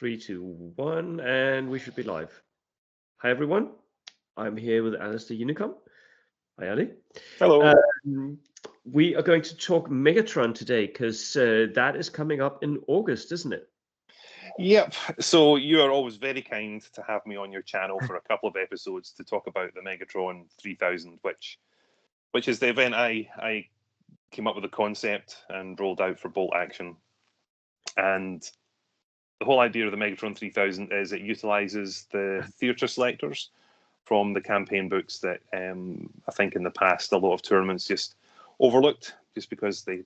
Three, two, one, and we should be live. Hi, everyone. I'm here with Alistair Unicomb. Hi, Ali. Hello. We are going to talk Megatron today because that is coming up in August, isn't it? Yep. So you are always very kind to have me on your channel for a couple of episodes to talk about the Megatron3000, which is the event I came up with the concept and rolled out for Bolt Action. And the whole idea of the Megatron3000 is it utilizes the theatre selectors from the campaign books that I think in the past a lot of tournaments just overlooked just because they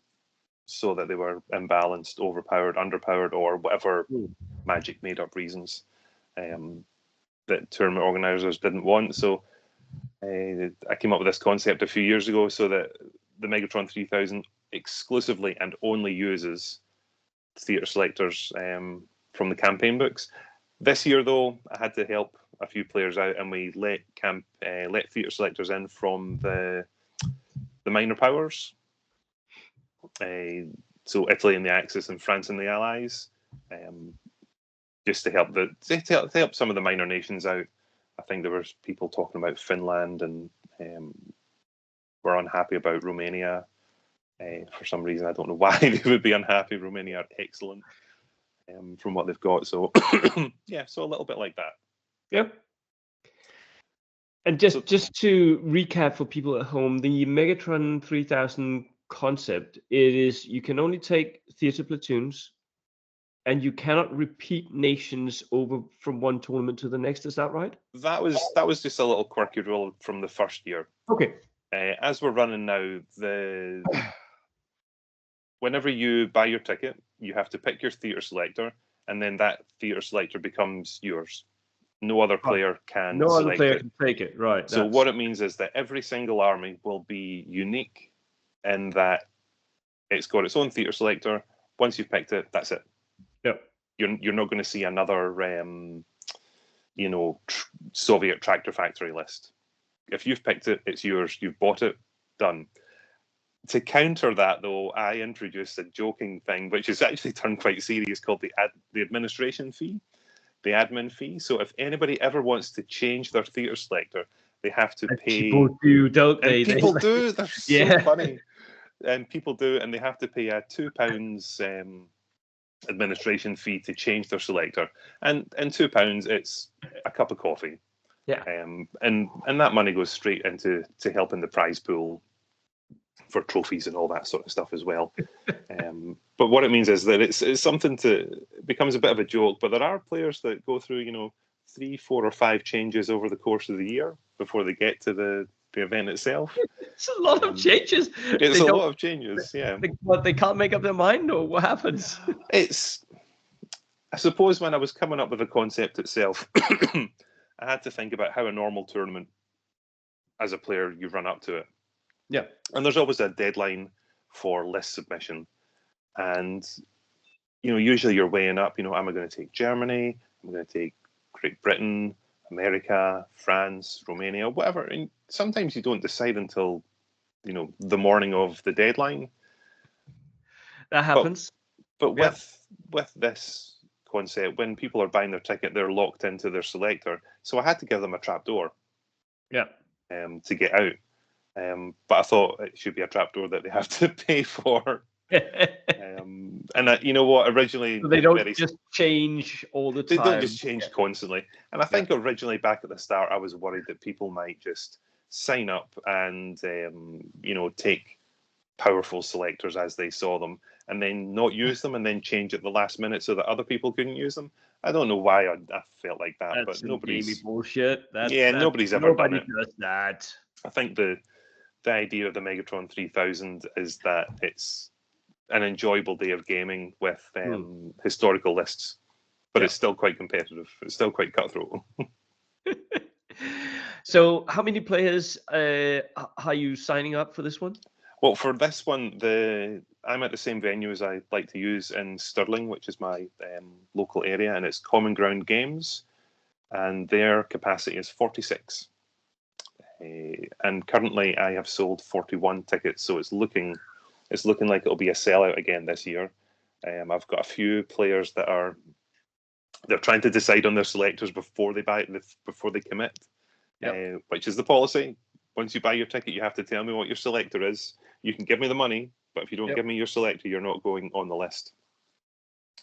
saw that they were imbalanced, overpowered, underpowered, or whatever magic made up reasons that tournament organizers didn't want. So I came up with this concept a few years ago so that the Megatron3000 exclusively and only uses theatre selectors from the campaign books. This year, though, I had to help a few players out, and we let theatre selectors in from the minor powers. So Italy and the Axis and France and the Allies, just to help some of the minor nations out. I think there was people talking about Finland and were unhappy about Romania for some reason. I don't know why they would be unhappy. Romania are excellent from what they've got. So yeah, so a little bit like that. Yeah. And just to recap for people at home, the Megatron3000 concept, it is you can only take theatre platoons and you cannot repeat nations over from one tournament to the next. Is that right? That was just a little quirky rule from the first year. Okay. As we're running now, whenever you buy your ticket, you have to pick your theatre selector, and then that theatre selector becomes yours. No other player can No select other player it. can take it, right. So what it means is that every single army will be unique in that it's got its own theatre selector. Once you've picked it, that's it. Yep. You're not going to see another Soviet tractor factory list. If you've picked it, it's yours. You've bought it, done. To counter that, though, I introduced a joking thing, which has actually turned quite serious, called the administration fee, the admin fee. So if anybody ever wants to change their theatre selector, they have to pay. People do, don't they? And people do. They're so funny. And people do, and they have to pay a £2 administration fee to change their selector. And £2, it's a cup of coffee. Yeah. And that money goes straight into helping the prize pool for trophies and all that sort of stuff as well. But what it means is that it's something it becomes a bit of a joke, but there are players that go through, 3, 4 or 5 changes over the course of the year before they get to the event itself. It's a lot of changes. It's a lot of changes, yeah. They can't make up their mind, or what happens? I suppose when I was coming up with the concept itself, I had to think about how a normal tournament, as a player, you run up to it. Yeah. And there's always a deadline for list submission. And, usually you're weighing up, am I going to take Germany? Am I going to take Great Britain, America, France, Romania, whatever? And sometimes you don't decide until, the morning of the deadline. That happens. But with this concept, when people are buying their ticket, they're locked into their selector. So I had to give them a trapdoor. Yeah. To get out. But I thought it should be a trapdoor that they have to pay for. And you know what? Originally, so they don't just change all the time. They don't just change constantly. And I think originally, back at the start, I was worried that people might just sign up and take powerful selectors as they saw them, and then not use them, and then change at the last minute so that other people couldn't use them. I don't know why I felt like that, That's but nobody's bullshit. Nobody's ever done it. Does that. I think the idea of the Megatron3000 is that it's an enjoyable day of gaming with historical lists, but it's still quite competitive. It's still quite cutthroat. So how many players are you signing up for this one? Well, for this one, I'm at the same venue as I like to use in Stirling, which is my local area, and it's Common Ground Games, and their capacity is 46. And currently, I have sold 41 tickets, so it's looking like it'll be a sellout again this year. I've got a few players that are They're trying to decide on their selectors before they before they commit, which is the policy. Once you buy your ticket, you have to tell me what your selector is. You can give me the money, but if you don't give me your selector, you're not going on the list.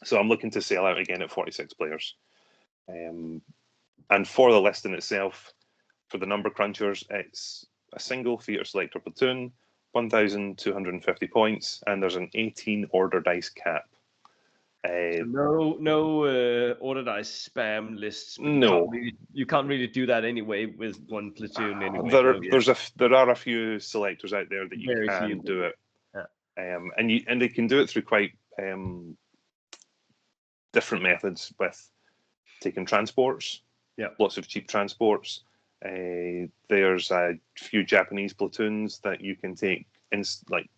So I'm looking to sell out again at 46 players. And for the list in itself, for the number crunchers, it's a single theatre selector platoon, 1,250 points, and there's an 18 order dice cap. So no order dice spam lists. No, you can't really do that anyway with one platoon anyway. There are a few selectors out there that you can do it, and they can do it through quite different methods with taking transports. Lots of cheap transports. There's a few Japanese platoons that you can take in like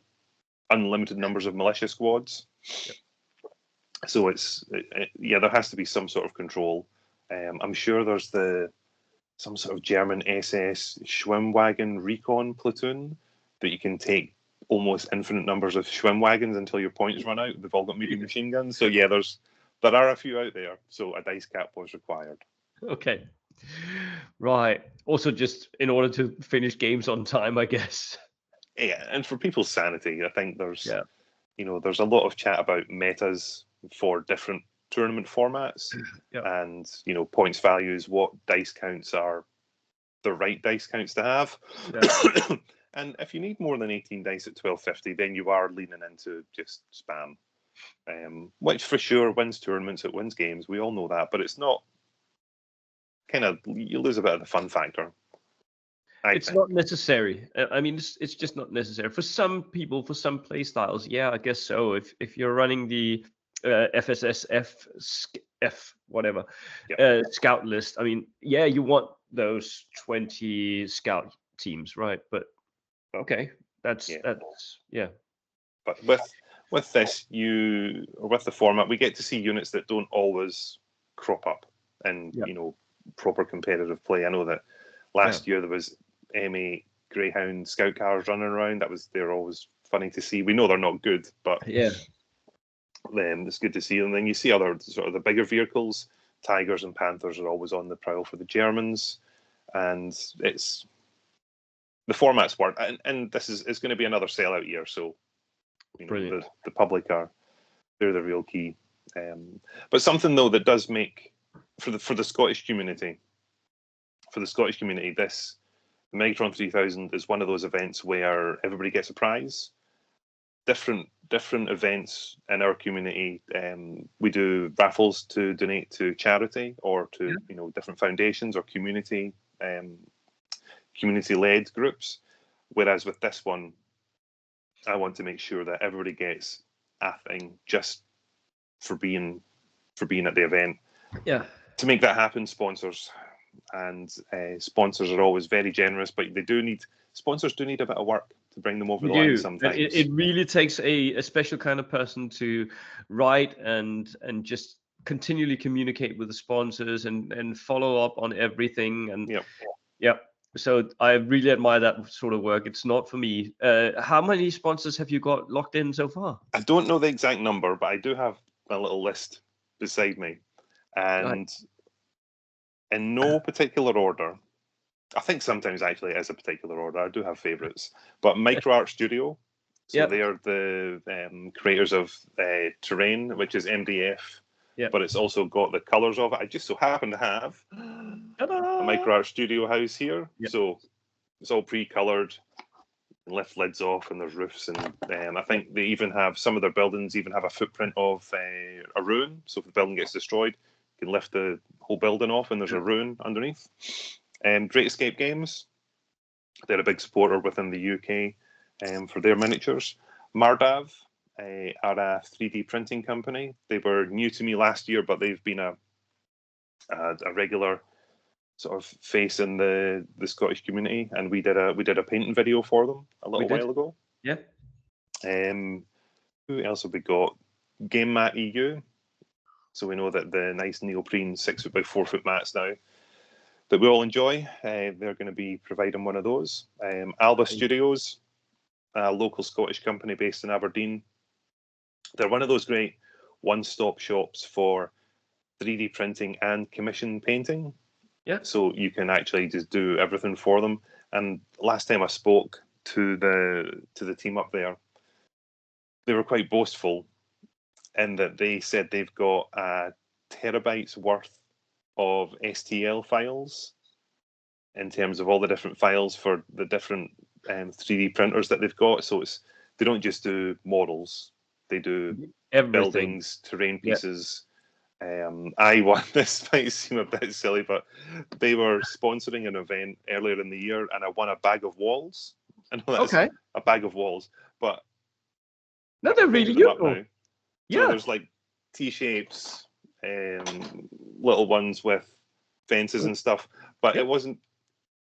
unlimited numbers of militia squads. So there has to be some sort of control. I'm sure there's some sort of German SS Schwimmwagen recon platoon that you can take almost infinite numbers of Schwimmwagons until your points run out. They've all got medium machine guns. So yeah, there are a few out there. So a dice cap was required. Okay. Right. Also, just in order to finish games on time, I guess. Yeah, and for people's sanity, I think there's there's a lot of chat about metas for different tournament formats and points values, what dice counts are the right dice counts to have. And if you need more than 18 dice at 1250, then you are leaning into just spam, which for sure wins tournaments, it wins games, we all know that, but it's not you lose a bit of the fun factor. It's not necessary. I mean, it's just not necessary for some people, for some play styles. Yeah, I guess so. If you're running the FSSF whatever scout list, I mean, yeah, you want those 20 scout teams, right? But okay, that's. But with this, with the format, we get to see units that don't always crop up in proper competitive play. I know that last year there was M8 Greyhound scout cars running around. They're always funny to see. We know they're not good, but it's good to see. And then you see other sort of the bigger vehicles. Tigers and Panthers are always on the prowl for the Germans, and it's the formats work. And this is going to be another sellout year, so the public they're the real key. But something though that does make for the Scottish community. For the Scottish community, the Megatron3000 is one of those events where everybody gets a prize. Different events in our community, we do raffles to donate to charity or to different foundations or community-led groups. Whereas with this one, I want to make sure that everybody gets a thing just for being at the event. Yeah. To make that happen, sponsors are always very generous, but sponsors do need a bit of work to bring them over the line sometimes. It really takes a special kind of person to write and just continually communicate with the sponsors and follow up on everything. And so I really admire that sort of work. It's not for me. How many sponsors have you got locked in so far? I don't know the exact number, but I do have a little list beside me. And in no particular order, I think sometimes actually it is a particular order. I do have favourites, but MicroArt Studio. So they are the creators of Terrain, which is MDF, but it's also got the colours of it. I just so happen to have a MicroArt Studio house here. So it's all pre-coloured, lift lids off, and there's roofs. And I think they even have, some of their buildings even have a footprint of a ruin. So if the building gets destroyed, you can lift the whole building off and there's a ruin underneath. Great Escape Games, they're a big supporter within the UK for their miniatures. Mardav are a 3D printing company. They were new to me last year, but they've been a regular sort of face in the Scottish community, and we did a painting video for them a little while ago. Yeah. Who else have we got? Game Mat EU. So we know that the nice neoprene 6 foot by 4 foot mats now that we all enjoy, they're going to be providing one of those. Alba Studios, a local Scottish company based in Aberdeen. They're one of those great one-stop shops for 3D printing and commission painting. Yeah. So you can actually just do everything for them. And last time I spoke to the team up there, they were quite boastful in that they said they've got terabytes worth of STL files in terms of all the different files for the different 3D printers that they've got. So they don't just do models; they do Everything. buildings, terrain pieces. I won. This might seem a bit silly, but they were sponsoring an event earlier in the year, and I won a bag of walls. I know that's Okay. a bag of walls, but No, they're really them up useful. now. Yeah. So there's like T-shapes, little ones with fences and stuff, but it wasn't.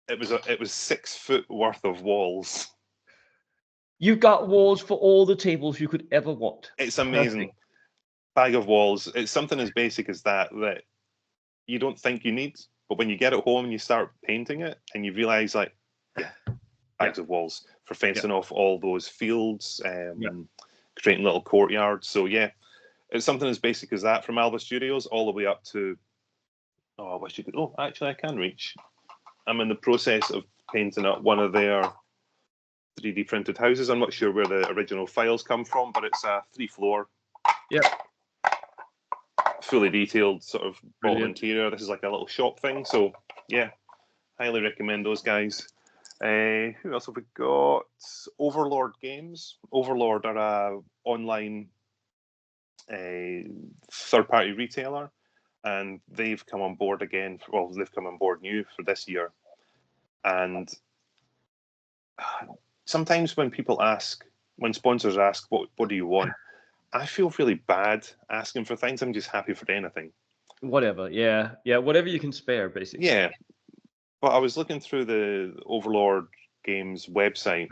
It was 6 foot worth of walls. You've got walls for all the tables you could ever want. It's amazing. Bag of walls. It's something as basic as that you don't think you need, but when you get it home and you start painting it, and you realize, like, bags of walls for fencing off all those fields, creating little courtyards. So it's something as basic as that, from Alba Studios all the way up to. Oh, I wish you could. Oh, actually, I can reach. I'm in the process of painting up one of their 3D printed houses. I'm not sure where the original files come from, but it's a 3-floor. Fully detailed sort of bottom interior. This is like a little shop thing. So highly recommend those guys. Who else have we got? Overlord Games. Overlord are a online third-party retailer, and they've come on board again. Well, they've come on board new for this year. And sometimes when sponsors ask, what do you want? I feel really bad asking for things. I'm just happy for anything. Whatever, whatever you can spare, basically. Yeah, but I was looking through the Overlord Games website,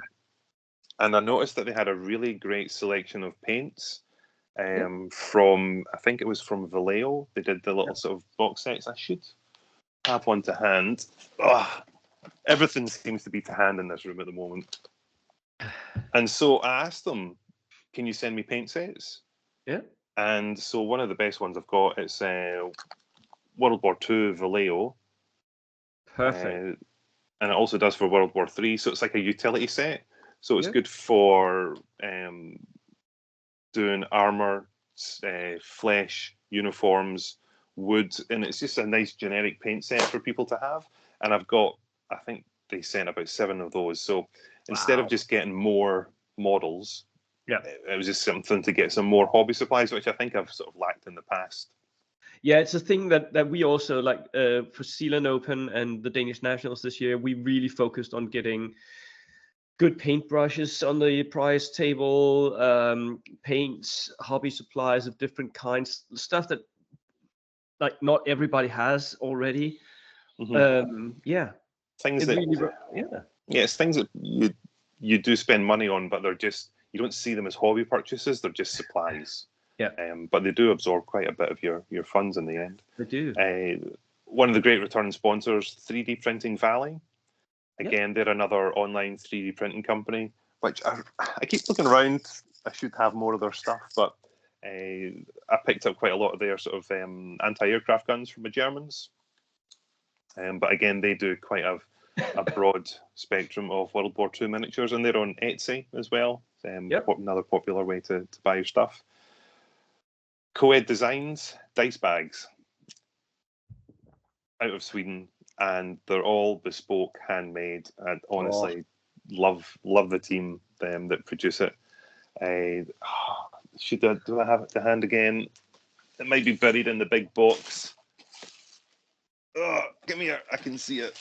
and I noticed that they had a really great selection of paints from, I think it was from Vallejo. They did the little sort of box sets. I should have one to hand. Everything seems to be to hand in this room at the moment. And so I asked them, can you send me paint sets? Yeah. And so one of the best ones I've got, it's World War II Vallejo. Perfect. And it also does for World War III. So it's like a utility set. So it's good for doing armor, flesh, uniforms, wood. And it's just a nice generic paint set for people to have. And I've got, I think they sent about 7 of those. So instead of just getting more models, it was just something to get some more hobby supplies, which I think I've sort of lacked in the past. Yeah, it's a thing that we also like for Zealand Open and the Danish Nationals this year. We really focused on getting good paintbrushes on the prize table, paints, hobby supplies of different kinds, stuff that like not everybody has already. Things that it's things that you do spend money on, but they're just, you don't see them as hobby purchases. They're just supplies. But they do absorb quite a bit of your funds in the end. They do. One of the great return sponsors, 3D Printing Valley. Again, they're another online 3D printing company, which I keep looking around. I should have more of their stuff, but I picked up quite a lot of their sort of anti-aircraft guns from the Germans. But again, they do quite a broad spectrum of World War II miniatures, and they're on Etsy as well. Another popular way to buy your stuff. Coed Designs dice bags out of Sweden, and they're all bespoke, handmade. And honestly, love the team that produce it. Do I have it to hand again? It might be buried in the big box. Give me here. I can see it.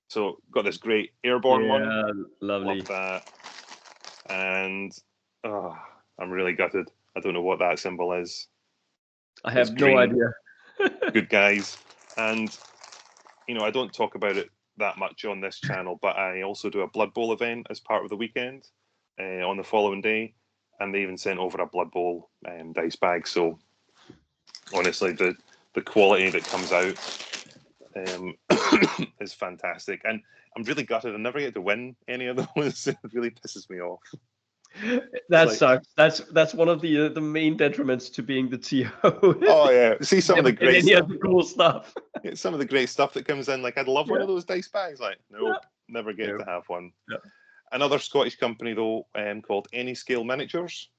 So got this great airborne one. Lovely. Love that. And I'm really gutted. I don't know what that symbol is. I have no idea. Good guys. And, I don't talk about it that much on this channel, but I also do a Blood Bowl event as part of the weekend on the following day. And they even sent over a Blood Bowl dice bag. So, honestly, the quality that comes out is fantastic. And I'm really gutted. I never get to win any of those. It really pisses me off. That Like, sucks. That's one of the main detriments to being the TO. oh yeah, see some of Never the get great any stuff. of the cool stuff. Some of the great stuff that comes in. Like, I'd love one Yeah. of those dice bags. Like, nope, Yeah. never get Nope. to have one. Yeah. Another Scottish company though, called Scale Miniatures.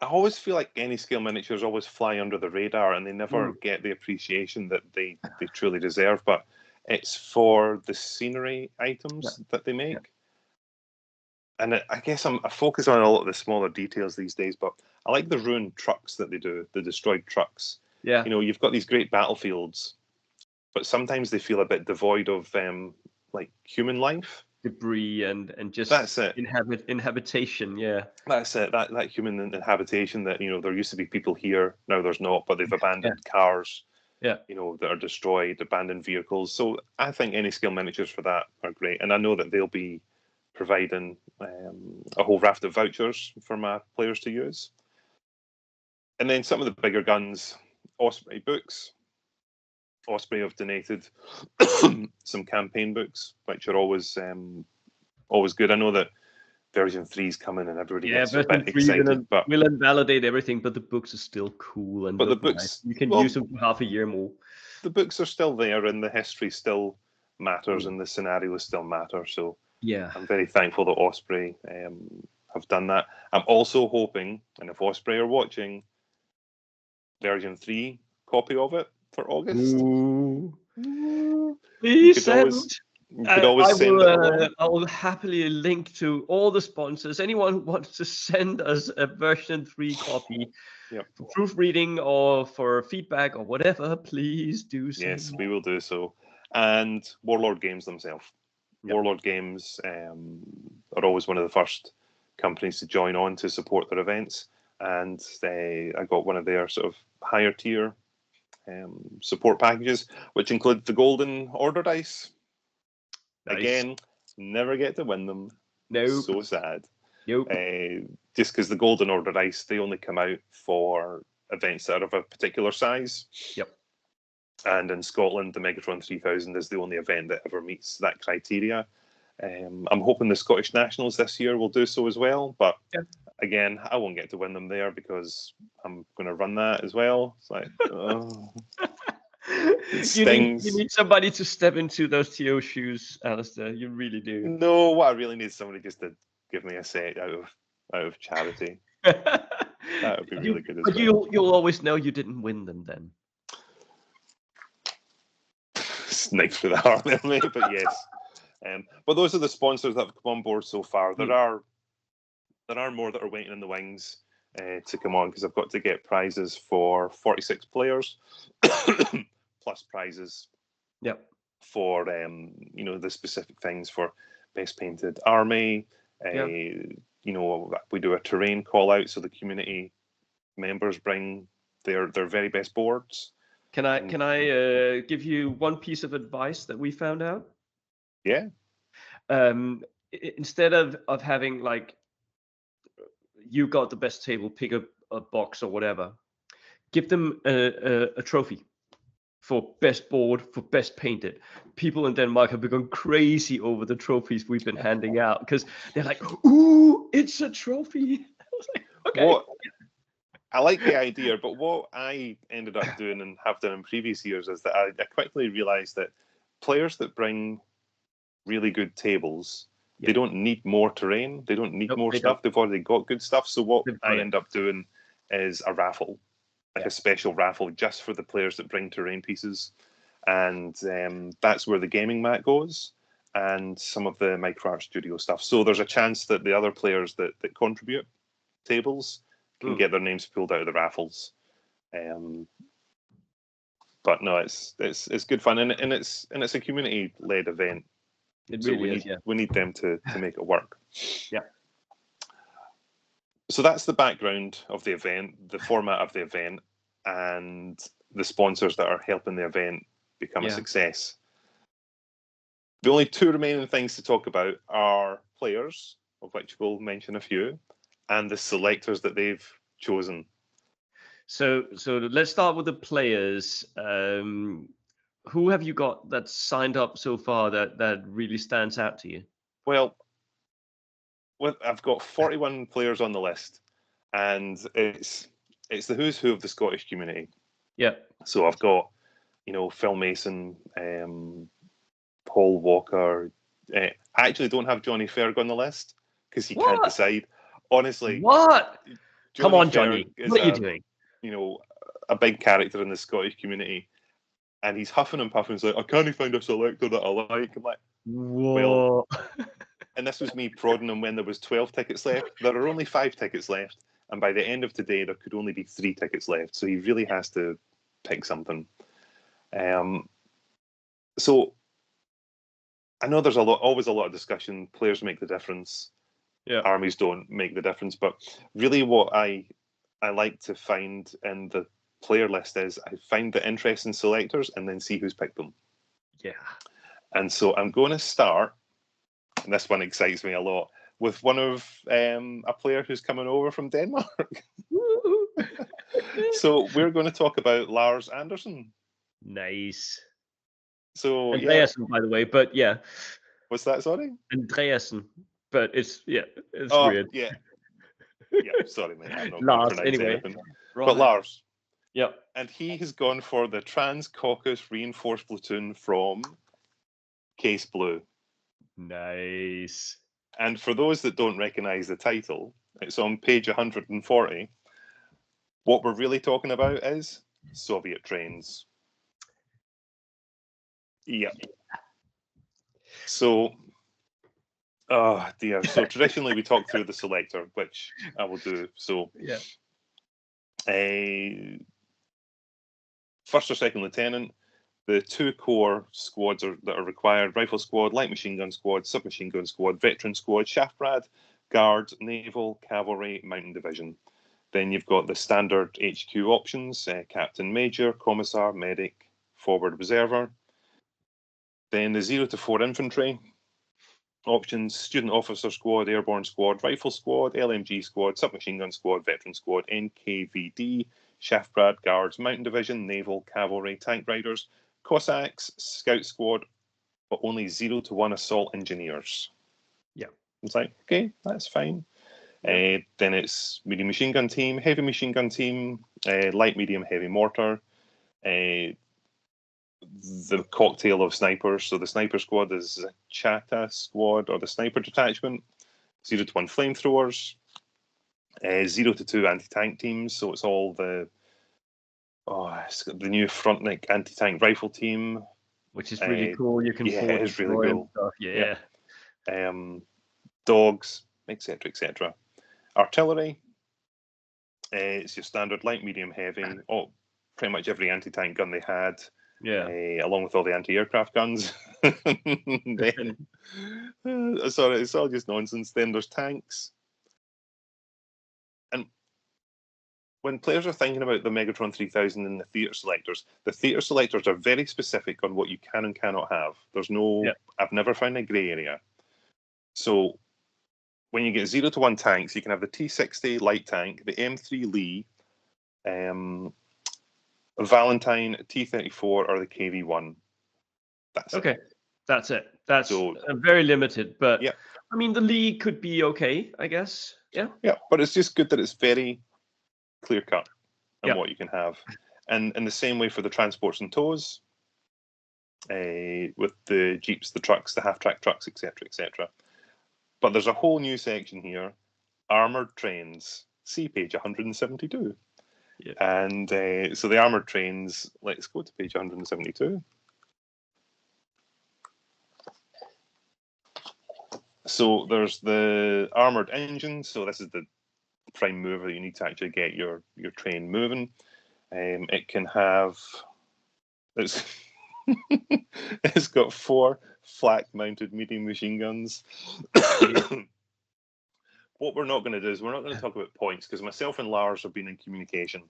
I always feel like Scale Miniatures always fly under the radar, and they never get the appreciation that they truly deserve. But it's for the scenery items that they make. And I guess I focus on a lot of the smaller details these days, but I like the ruined trucks that they do, the destroyed trucks. Yeah. You know, you've got these great battlefields, but sometimes they feel a bit devoid of like human life. Debris and just That's it. Inhabitation. Yeah. That's it. That human inhabitation that, you know, there used to be people here, now there's not, but they've abandoned cars. Yeah. You know, that are destroyed, abandoned vehicles. So I think Any Scale Miniatures for that are great, and I know that they'll be providing a whole raft of vouchers for my players to use. And then some of the bigger guns, Osprey books. Osprey have donated some campaign books, which are always good. I know that version 3 is coming and everybody gets a bit excited, but will invalidate everything, but the books are still cool and the look books, nice. You can use them for half a year more. The books are still there, and the history still matters, and the scenarios still matter. So yeah, I'm very thankful that Osprey have done that. I'm also hoping, and if Osprey are watching, version 3 copy of it for August. Ooh. You could always send it along. I will happily link to all the sponsors. Anyone who wants to send us a version 3 copy for proofreading or for feedback or whatever, please do so. Yes, we will do so. And Warlord Games themselves. Warlord Games are always one of the first companies to join on to support their events. And I got one of their sort of higher tier support packages, which include the Golden Order dice. Nice. Again, never get to win them. Nope. So sad. Nope. Just because the Golden Order dice, they only come out for events that are of a particular size. Yep. And in Scotland, the Megatron3000 is the only event that ever meets that criteria. I'm hoping the Scottish Nationals this year will do so as well. But again, I won't get to win them there because I'm going to run that as well. It's like, oh. You need somebody to step into those TO shoes, Alistair. You really do. No, what I really need is somebody just to give me a set out of charity. That would be really good as well. But you'll always know you didn't win them then. Snakes for the heart there, mate. But yes. But those are the sponsors that have come on board so far. There are more that are waiting in the wings to come on, because I've got to get prizes for 46 players, plus prizes. Yep. For the specific things for best painted army. We do a terrain call out, so the community members bring their very best boards. Can I give you one piece of advice that we found out? Yeah. Instead of having like, you got the best table, pick a box or whatever, give them a trophy for best board, for best painted. People in Denmark have become crazy over the trophies we've been handing out, because they're like, ooh, it's a trophy. I was like, okay. I like the idea, but what I ended up doing and have done in previous years is that I quickly realized that players that bring really good tables, they don't need more terrain, they don't need more stuff. They've already got good stuff. So what I end up doing is a raffle, like a special raffle just for the players that bring terrain pieces. And that's where the gaming mat goes and some of the Micro Art Studio stuff. So there's a chance that the other players that contribute tables can get their names pulled out of the raffles. But no, it's good fun, and it's a community led event. It really is. We need them to make it work. Yeah. So that's the background of the event, the format of the event, and the sponsors that are helping the event become a success. The only two remaining things to talk about are players, of which we'll mention a few, and the selectors that they've chosen. So let's start with the players. Who have you got that's signed up so far that really stands out to you? Well, I've got 41 players on the list, and it's the who's who of the Scottish community. Yeah. So I've got, Phil Mason, Paul Walker. I actually don't have Johnny Ferg on the list because he can't decide. Honestly, what? Come on, Ferg Johnny. What are you doing? A big character in the Scottish community, and he's huffing and puffing. He's like, I can't find a selector that I like. I'm like, whoa. Well, and this was me prodding him when there was 12 tickets left. There are only 5 tickets left, and by the end of today, there could only be 3 tickets left. So he really has to pick something. So I know there's always a lot of discussion. Players make the difference. Yeah. Armies don't make the difference. But really, what I like to find in the player list is I find the interesting selectors and then see who's picked them. Yeah. And so I'm going to start, and this one excites me a lot, with one of a player who's coming over from Denmark. So we're going to talk about Lars Andersen. Nice. So Andreasen, by the way, but yeah. What's that? Sorry, Andreasen, but it's weird. Yeah, sorry, mate. I'm not Lars, going to pronounce anyway. anything. Right. But Lars. Yep. And he has gone for the Trans-Caucasus Reinforced Platoon from Case Blue. Nice. And for those that don't recognise the title, it's on page 140. What we're really talking about is Soviet trains. Yep. So, oh dear. So traditionally we talk through the selector, which I will do. So, yeah. First or second lieutenant, the 2 core squads that are required: rifle squad, light machine gun squad, submachine gun squad, veteran squad, Shaftbrad, guard, naval, cavalry, mountain division. Then you've got the standard HQ options: captain, major, commissar, medic, forward, observer. Then the 0 to 4 infantry options: student officer squad, airborne squad, rifle squad, LMG squad, submachine gun squad, veteran squad, NKVD, Shaftbrad, guards, mountain division, naval, cavalry, tank riders, Cossacks, scout squad, but only 0 to 1 assault engineers. Yeah. It's like, okay, that's fine. Yeah. Then it's medium machine gun team, heavy machine gun team, light, medium, heavy mortar, the cocktail of snipers. So the sniper squad is the Chata squad or the sniper detachment, 0 to 1 flamethrowers, 0 to 2 anti-tank teams. So it's all the new Frontnik anti-tank rifle team, which is really cool. You can it is really cool. Stuff. Yeah. Dogs, etc., etc. Artillery, it's your standard light, medium, heavy. Pretty much every anti-tank gun they had. Yeah. Along with all the anti-aircraft guns. Then, sorry, it's all just nonsense. Then there's tanks. And when players are thinking about the Megatron3000 and the theatre selectors are very specific on what you can and cannot have. There's no, I've never found a grey area. So when you get 0 to 1 tanks, you can have the T60 light tank, the M3 Lee, Valentine, T-34, or the KV-1. That's okay. That's it. That's very limited, but I mean, the Lee could be okay, I guess. Yeah. Yeah, but it's just good that it's very clear cut on what you can have. And in the same way for the transports and tows, with the jeeps, the trucks, the half-track trucks, etc., etc. But there's a whole new section here, armoured trains. See page 172. Yeah. And so the armoured trains, let's go to page 172. So there's the armoured engine. So this is the prime mover you need to actually get your train moving. It can have, it's got 4 flak-mounted medium machine guns. What we're not going to do is we're not going to talk about points, because myself and Lars have been in communication,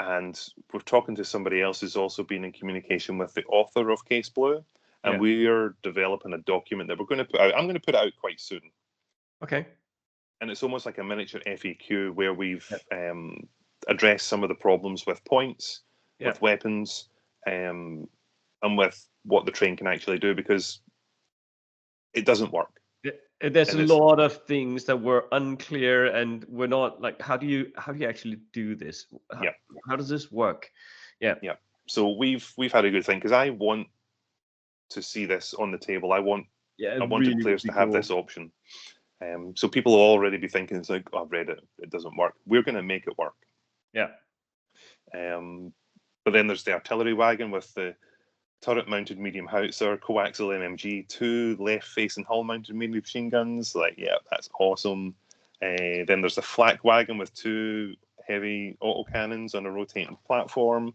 and we're talking to somebody else who's also been in communication with the author of Case Blue, and we are developing a document that we're going to put out. I'm going to put it out quite soon. Okay. And it's almost like a miniature FAQ where we've addressed some of the problems with points, with weapons, and with what the train can actually do, because it doesn't work. There's And a it's lot of things that were unclear and were not like, how do you actually do this? yeah, How does this work? Yeah. yeah. So we've had a good thing because I want to see this on the table. I Yeah, it wanted really would players be to have cool. this option. So people will already be thinking, it's like, oh, I've read it, it doesn't work. We're going to make it work. Yeah. But then there's the artillery wagon with the turret-mounted medium howitzer, coaxial MMG, 2 left-facing hull-mounted medium machine guns. Like, yeah, that's awesome. Then there's the flak wagon with 2 heavy autocannons on a rotating platform.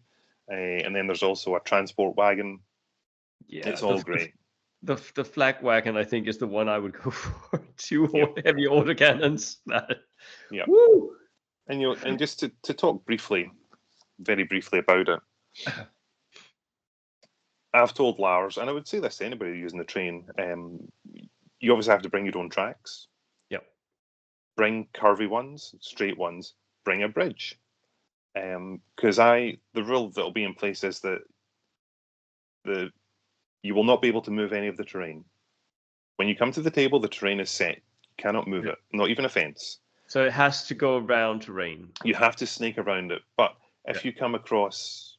And then there's also a transport wagon. Yeah. It's all great. The flak wagon, I think, is the one I would go for. 2 Yep. heavy autocannons. Yeah. Woo! And just to talk very briefly about it. I've told Lars, and I would say this to anybody using the train, you obviously have to bring your own tracks. Yep. Bring curvy ones, straight ones, bring a bridge. Because the rule that will be in place is that you will not be able to move any of the terrain. When you come to the table, the terrain is set. You cannot move it, not even a fence. So it has to go around terrain. You have to snake around it. But if you come across,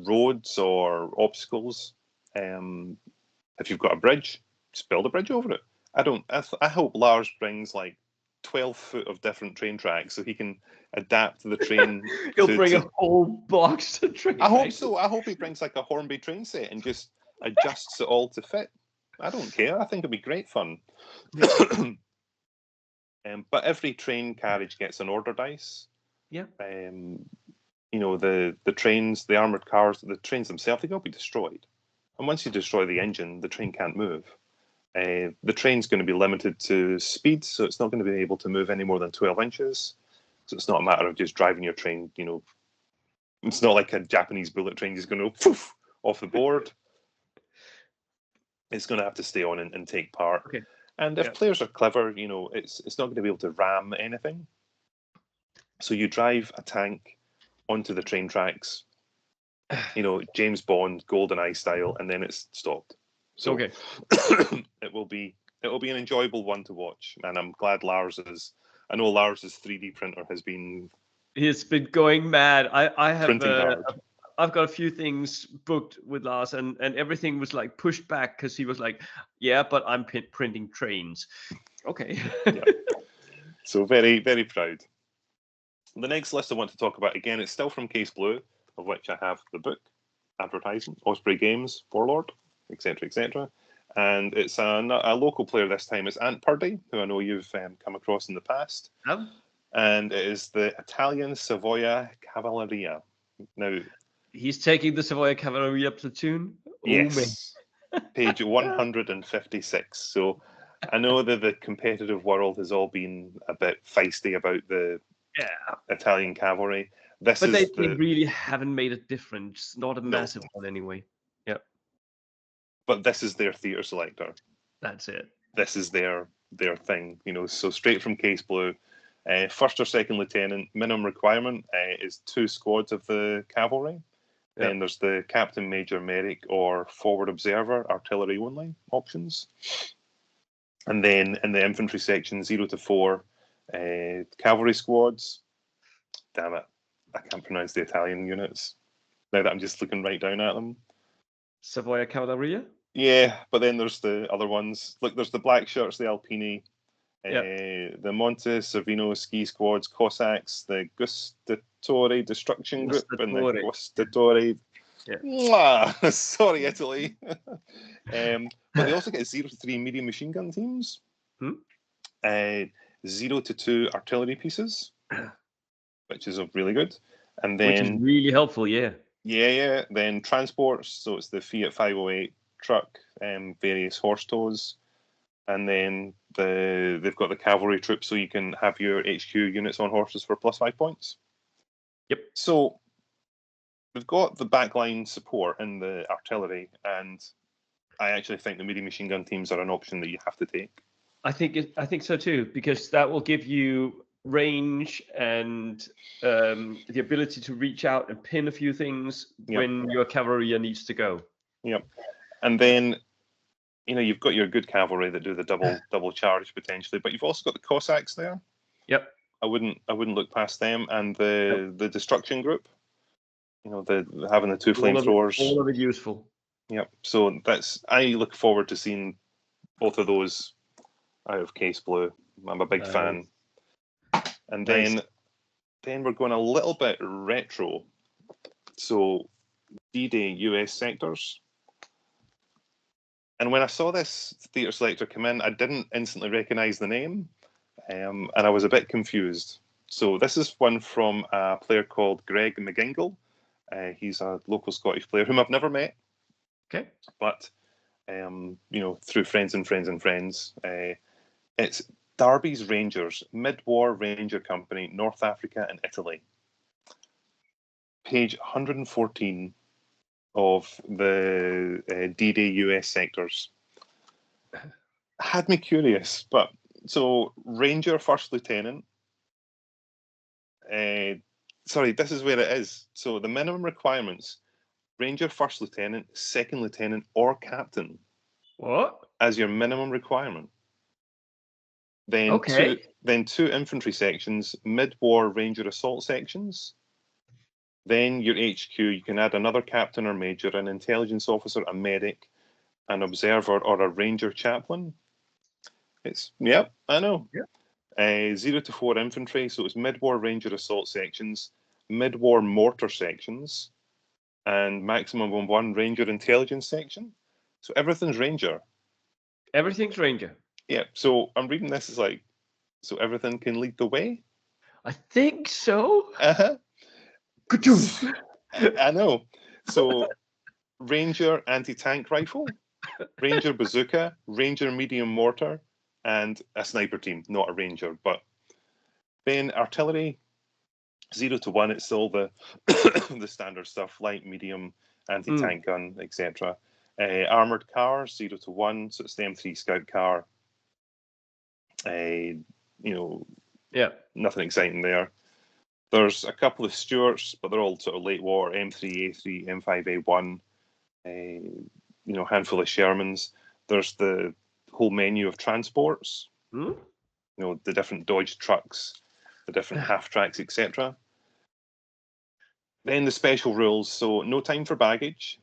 roads or obstacles, if you've got a bridge, just build a bridge over it. I hope Lars brings like 12 foot of different train tracks so he can adapt the train. He'll bring a whole box to train. I hope so. I hope he brings like a Hornby train set and just adjusts it all to fit. I don't care. I think it'd be great fun. But every train carriage gets an order dice. Yeah. The trains, the armored cars, the trains themselves, they got to be destroyed. And once you destroy the engine, the train can't move. The train's going to be limited to speed, so it's not going to be able to move any more than 12 inches. So it's not a matter of just driving your train, It's not like a Japanese bullet train just going to poof off the board. It's going to have to stay on and take part. Okay. And if players are clever, it's not going to be able to ram anything. So you drive a tank onto the train tracks, James Bond, GoldenEye style, and then it's stopped. So okay. it will be an enjoyable one to watch, and I'm glad Lars's 3D printer has been. He's been going mad. I have printing hard. I've got a few things booked with Lars, and everything was like pushed back because he was like, "Yeah, but I'm printing trains." Okay. Yeah. So very, very proud. The next list I want to talk about, again, it's still from Case Blue, of which I have the book, advertising, Osprey Games, Warlord, etc., etc. And it's a local player this time. It's Ant Purdy, who I know you've come across in the past. Oh. And it is the Italian Savoia Cavalleria. Now, he's taking the Savoia Cavalleria platoon? Yes. Page 156. So I know that the competitive world has all been a bit feisty about the Italian cavalry. But they really haven't made a difference. Not a massive one anyway. Yeah. But this is their theatre selector. That's it. This is their thing, so straight from Case Blue. First or second lieutenant, minimum requirement is 2 squads of the cavalry. Yep. Then there's the captain, major, medic, or forward observer, artillery only options. And then in the infantry section, 0 to 4 cavalry squads. Damn it, I can't pronounce the Italian units now that I'm just looking right down at them. Savoia Cavalleria? Yeah, but then there's the other ones. Look, there's the black shirts, the Alpini, the Monte Servino ski squads, Cossacks, the Gustatore Destruction Group, and the Gustatore. Yeah. Sorry, Italy. But they also get 0 to 3 medium machine gun teams, 0 to 2 artillery pieces, which is really good. And then, which is really helpful, yeah. Yeah. Then transports, so it's the Fiat 508 truck, various horse tows. And then they've got the cavalry troops, so you can have your HQ units on horses for +5 points. Yep. So they've got the backline support in the artillery, and I actually think the medium machine gun teams are an option that you have to take. I think so too, because that will give you range and the ability to reach out and pin a few things when your cavalry needs to go. Yep. And then you've got your good cavalry that do the double charge potentially, but you've also got the Cossacks there. Yep. I wouldn't look past them, and the destruction group. Having the two flamethrowers. All of it useful. Yep. So I look forward to seeing both of those out of Case Blue. I'm a big fan. And then we're going a little bit retro. So D-Day US sectors. And when I saw this theatre selector come in, I didn't instantly recognise the name, and I was a bit confused. So this is one from a player called Greg McGingle. He's a local Scottish player whom I've never met. Okay. But, through friends and friends and friends. It's Derby's Rangers, Mid-War Ranger Company, North Africa and Italy. Page 114 of the D-Day US sectors. Had me curious, but so Ranger First Lieutenant. This is where it is. So the minimum requirements: Ranger First Lieutenant, Second Lieutenant, or Captain. What? As your minimum requirement. Then two infantry sections, mid-war Ranger assault sections. Then your HQ, you can add another captain or major, an intelligence officer, a medic, an observer, or a ranger chaplain. I know. Yep. 0 to 4 infantry, so it's mid-war Ranger assault sections, mid-war mortar sections, and maximum of 1 Ranger intelligence section. So everything's Ranger. Everything's Ranger. Yeah, so I'm reading this as so everything can lead the way? I think so. Uh-huh. I know. So Ranger anti-tank rifle, Ranger bazooka, Ranger medium mortar, and a sniper team, not a Ranger. But then artillery, 0 to 1, it's all the the standard stuff, light, medium, anti-tank gun, etc. Armored cars, 0 to 1, so it's the M3 Scout car. Nothing exciting there. There's a couple of Stuarts, but they're all sort of late war, M3, A3, M5, A1, handful of Shermans. There's the whole menu of transports, the different Dodge trucks, the different half-tracks, etc. Then the special rules, so no time for baggage.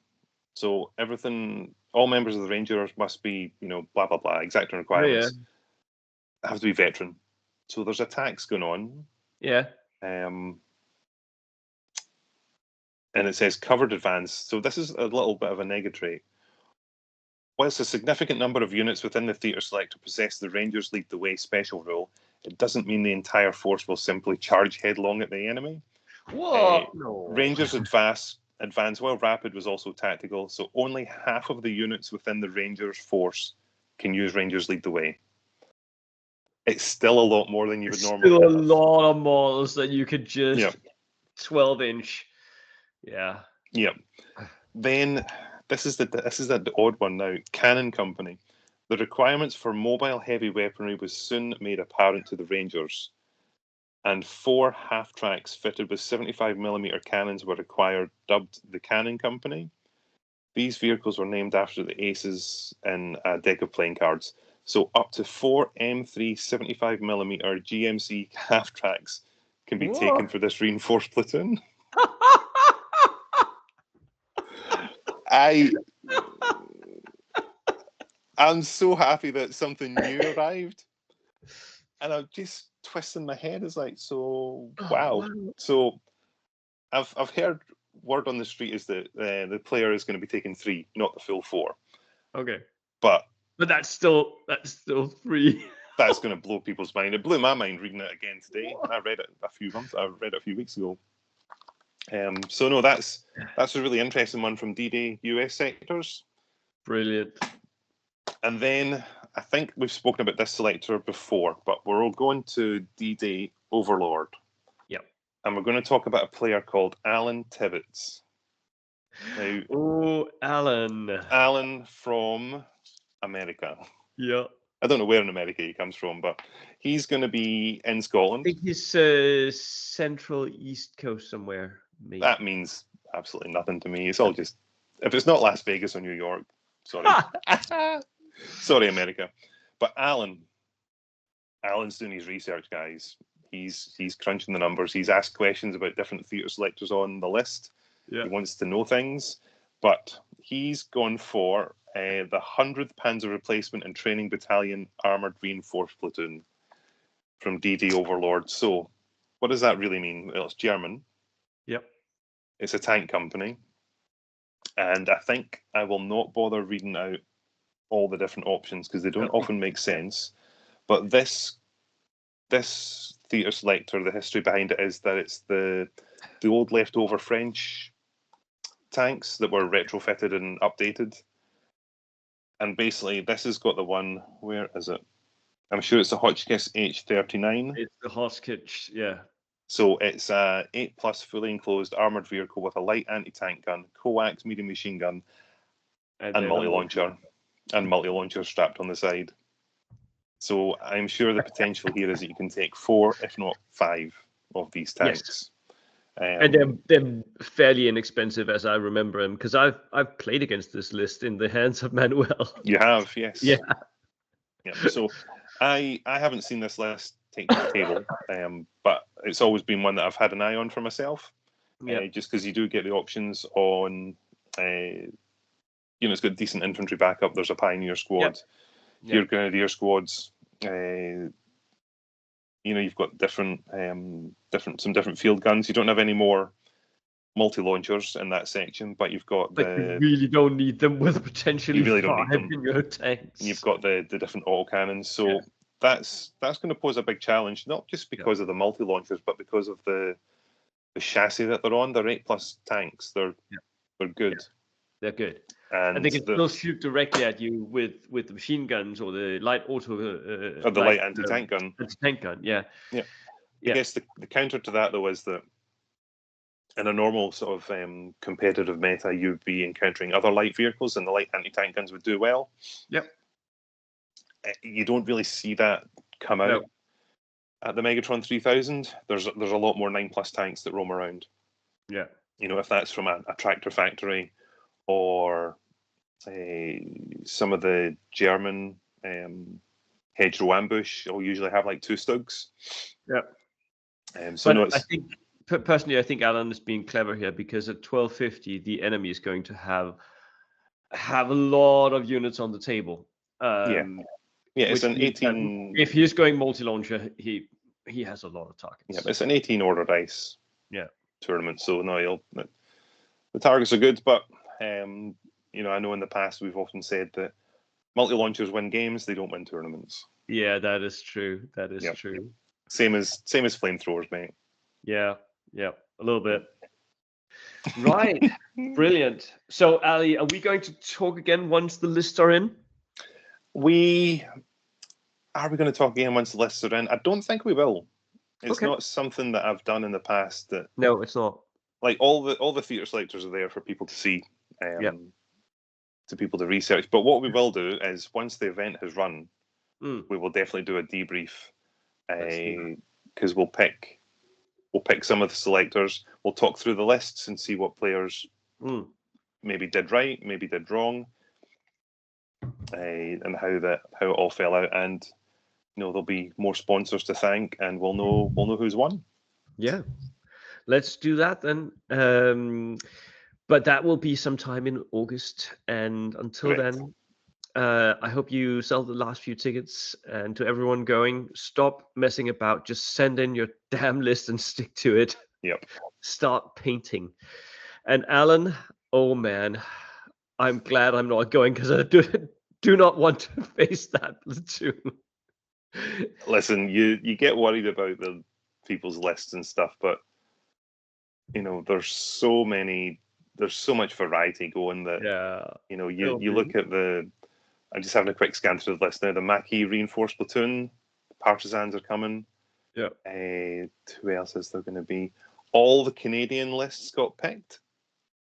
So everything, all members of the Rangers must be, blah, blah, blah, exacting requirements. Have to be veteran. So there's attacks going on. Yeah. And it says covered advance. So this is a little bit of a negatrait. Whilst a significant number of units within the theatre selector possess the Rangers lead the way special rule, it doesn't mean the entire force will simply charge headlong at the enemy. What? No. Rangers advance while rapid was also tactical, so only half of the units within the Rangers force can use Rangers lead the way. It's still a lot more than you would normally have. Still a lot of models that you could just 12-inch. Yeah. Yep. Then this is the odd one now. Cannon Company. The requirements for mobile heavy weaponry was soon made apparent to the Rangers, and 4 half-tracks fitted with 75mm cannons were required, dubbed the Cannon Company. These vehicles were named after the aces in a deck of playing cards. So up to 4 M3 75mm GMC half-tracks can be taken for this reinforced platoon. I'm so happy that something new arrived. And I'm just twisting my head. It's wow. So I've heard word on the street is that the player is going to be taking 3, not the full 4. Okay. But that's still 3. That's going to blow people's mind. It blew my mind reading it again today. I read it a few weeks ago. So no, that's a really interesting one from D-Day US sectors. Brilliant. And then I think we've spoken about this selector before, but we're all going to D-Day Overlord. Yep. And we're going to talk about a player called Alan Tibbets. Now, Alan. Alan from America. Yeah. I don't know where in America he comes from, but he's going to be in Scotland. I think he's central east coast somewhere. Maybe. That means absolutely nothing to me. It's all just, if it's not Las Vegas or New York, sorry. Sorry, America. But Alan's doing his research, guys. He's crunching the numbers. He's asked questions about different theatre selectors on the list. Yeah. He wants to know things. But he's gone for the 100th Panzer Replacement and Training Battalion Armoured Reinforced Platoon from D.D. Overlord. So what does that really mean? Well, it's German. Yep. It's a tank company. And I think I will not bother reading out all the different options because they don't often make sense. But this theatre selector, the history behind it is that it's the old leftover French tanks that were retrofitted and updated. And basically, this has got the one, where is it? I'm sure it's the Hotchkiss H39. It's the Hotchkiss, yeah. So it's a 8+ fully enclosed armoured vehicle with a light anti-tank gun, coax medium machine gun, and multi-launcher. And multi-launcher strapped on the side. So I'm sure the potential here is that you can take 4, if not 5, of these tanks. Yes. And they're fairly inexpensive, as I remember them, because I've played against this list in the hands of Manuel. You have, yes. Yeah. So I haven't seen this list take to the table, but it's always been one that I've had an eye on for myself. Just because you do get the options on, it's got decent infantry backup. There's a Pioneer squad, your Grenadier squads. You've got different field guns. You don't have any more multi-launchers in that section, but you've got you really don't need them with potentially you really don't need them in your tanks. You've got the different autocannons, so that's going to pose a big challenge, not just because of the multi-launchers, but because of the chassis that they're on. They're 8+ tanks. They're good. Yeah. They're good. And they can still shoot directly at you with the machine guns or the light auto or the light anti-tank gun. Anti-tank gun, yeah. I guess the counter to that, though, is that in a normal sort of competitive meta, you'd be encountering other light vehicles, and the light anti-tank guns would do well. Yep. You don't really see that come out at the Megatron3000. There's a lot more 9+ tanks that roam around. Yeah. If that's from a tractor factory, or some of the German hedgerow ambush will usually have like 2 Stugs. Yeah. But I think personally, I think Alan is being clever here, because at 1250, the enemy is going to have a lot of units on the table. It's an 18. If he's going multi-launcher, he has a lot of targets. Yeah, it's an 18 order dice. Yeah. Tournament. So no, the targets are good, but I know in the past we've often said that multi-launchers win games, they don't win tournaments. Yeah, that is true. That is true. Same as flamethrowers, mate. Yeah, a little bit. Right, brilliant. So, Ali, are we going to talk again once the lists are in? Are we going to talk again once the lists are in? I don't think we will. It's not something that I've done in the past. No, it's not. Like all the theatre selectors are there for people to see, to people to research. But what we will do is, once the event has run, we will definitely do a debrief, because we'll pick some of the selectors. We'll talk through the lists and see what players maybe did right, maybe did wrong, and how it all fell out. And there'll be more sponsors to thank, and we'll know who's won. Yeah, let's do that then. But that will be sometime in August, and until then, I hope you sell the last few tickets. And to everyone going, stop messing about. Just send in your damn list and stick to it. Yep. Start painting. And Alan, oh man, I'm glad I'm not going, because I do not want to face that platoon. Listen, you get worried about the people's lists and stuff, but there's so much variety going that you look at I'm just having a quick scan through the list now. The Maquis reinforced platoon, the Partisans are coming. Yeah. Who else is there going to be? All the Canadian lists got picked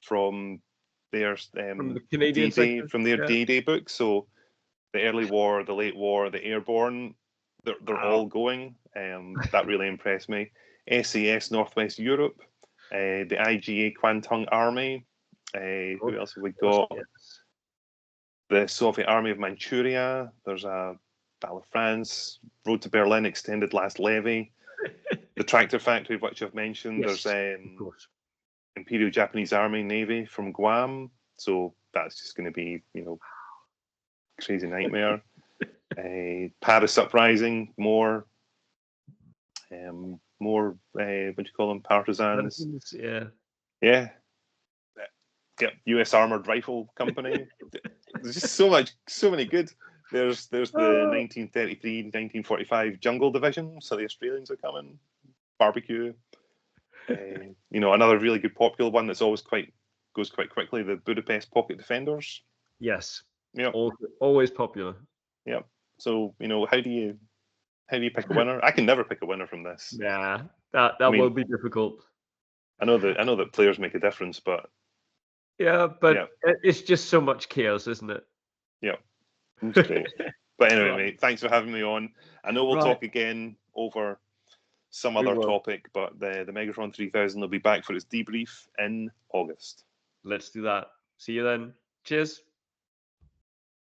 from their from the Canadian D-Day, from their D-Day book. So the early war, the late war, the airborne, they're all going. That really impressed me. SAS Northwest Europe, the IGA Kwantung Army. Who else have we got? the Soviet Army of Manchuria. There's a Battle of France, Road to Berlin, Extended Last Levy, the Tractor Factory, which I've mentioned. Yes, There's of course. Imperial Japanese Army Navy from Guam. So that's just going to be, crazy nightmare. Paris Uprising, more what do you call them? Partisans. Yeah. Yeah. Yep. U.S. Armored Rifle Company. There's just so many good. There's the 1933, 1945 Jungle Division. So the Australians are coming. Barbecue. Another really good popular one that's goes quite quickly. The Budapest Pocket Defenders. Yes. Yeah. Always popular. Yeah. So how do you pick a winner? I can never pick a winner from this. Yeah, that will be difficult. I know that players make a difference, but it's just so much chaos, isn't it? Yeah, it's great. But anyway, mate, thanks for having me on. I know we'll talk again over some other topic, but the Megatron3000 will be back for its debrief in August. Let's do that. See you then. Cheers.